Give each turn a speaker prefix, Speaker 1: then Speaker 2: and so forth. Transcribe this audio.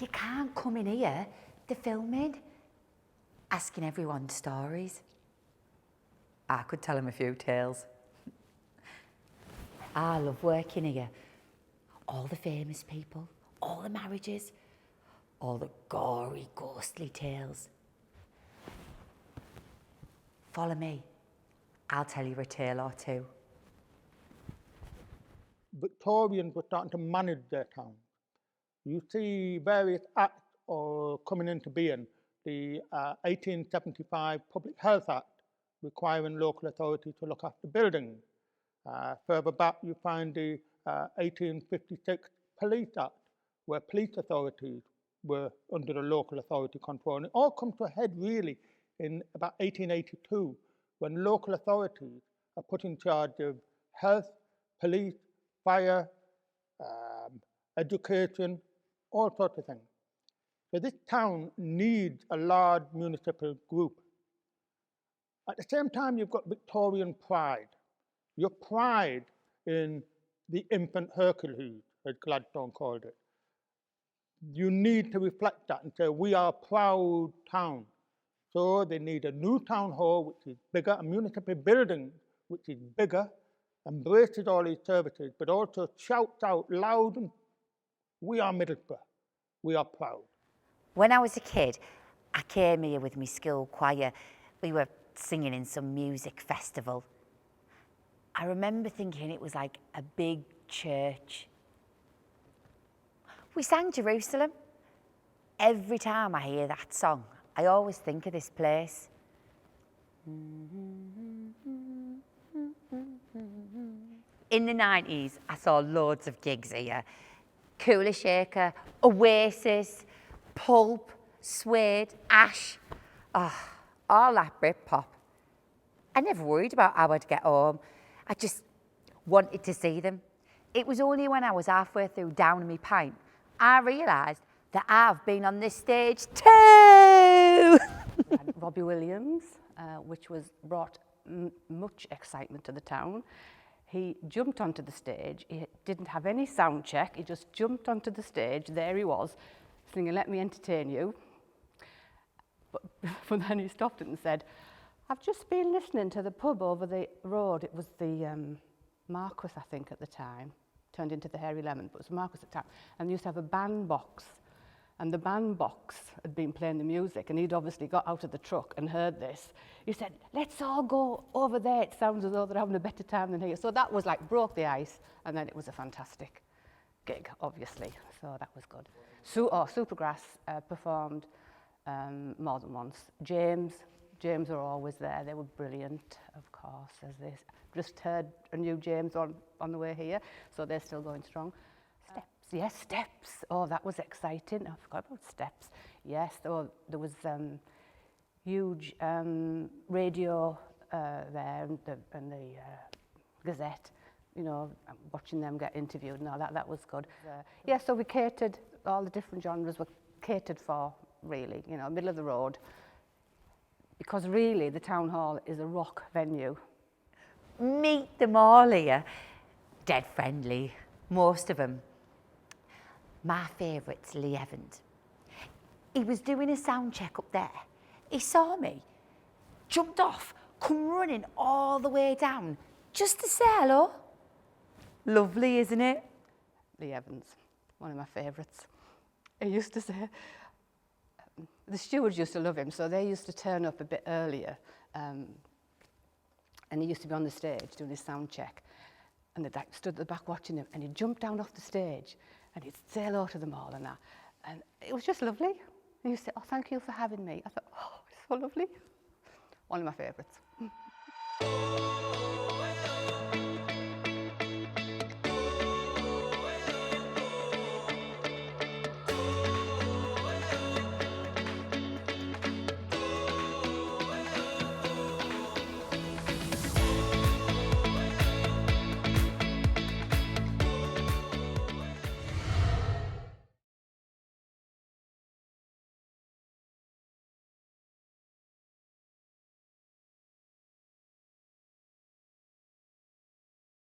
Speaker 1: You can't come in here, they're filming, asking everyone stories. I could tell them a few tales. I love working here. All the famous people, all the marriages, all the gory, ghostly tales. Follow me, I'll tell you a tale or two.
Speaker 2: Victorians were starting to manage their town. You see various acts coming into being. The 1875 Public Health Act requiring local authorities to look after buildings. Further back you find the 1856 Police Act, where police authorities were under the local authority control. And it all comes to a head really in about 1882, when local authorities are put in charge of health, police, fire, education, all sorts of things. So this town needs a large municipal group. At the same time, you've got Victorian pride. Your pride in the infant Hercules, as Gladstone called it. You need to reflect that and say, we are a proud town. So they need a new town hall, which is bigger, a municipal building, which is bigger, embraces all these services, but also shouts out loud, we are Middlesbrough, we are proud.
Speaker 1: When I was a kid, I came here with my school choir. We were singing in some music festival. I remember thinking it was like a big church. We sang Jerusalem. Every time I hear that song, I always think of this place. In the 90s, I saw loads of gigs here. Cooler Shaker, Oasis, Pulp, Suede, Ash. Oh, all that Britpop. I never worried about how I'd get home. I just wanted to see them. It was only when I was halfway through downing my pint, I realised that I've been on this stage too.
Speaker 3: Robbie Williams, which brought much excitement to the town. He jumped onto the stage. He didn't have any sound check. He just jumped onto the stage. There he was, singing "Let Me Entertain You." But then he stopped it and said, "I've just been listening to the pub over the road." It was the Marquis, I think, at the time. Turned into the Hairy Lemon, but it was Marquis at the time. And they used to have a band box. And the band box had been playing the music, and he'd obviously got out of the truck and heard this. He said, "Let's all go over there. It sounds as though they're having a better time than here." So that was like, broke the ice, and then it was a fantastic gig, obviously. So that was good. Supergrass performed more than once. James are always there. They were brilliant, of course, as they just heard a new James on the way here, so they're still going strong. Yes, Steps. Oh, that was exciting. I forgot about Steps. Yes, there was huge radio there and the Gazette, you know, watching them get interviewed. No, that was good. Yeah, so we catered, all the different genres were catered for, really, you know, middle of the road. Because really, the town hall is a rock venue.
Speaker 1: Meet them all here. Dead friendly, most of them. My favourite's Lee Evans. He was doing a sound check up there. He saw me, jumped off, come running all the way down, just to say hello. Lovely, isn't it?
Speaker 3: Lee Evans, one of my favourites. He used to say, the stewards used to love him, so they used to turn up a bit earlier, and he used to be on the stage doing his sound check, and they stood at the back watching him, and he jumped down off the stage, and he'd say hello to them all and that, and it was just lovely. He used to say, "Oh, thank you for having me." I thought, oh, it's so lovely. One of my favourites.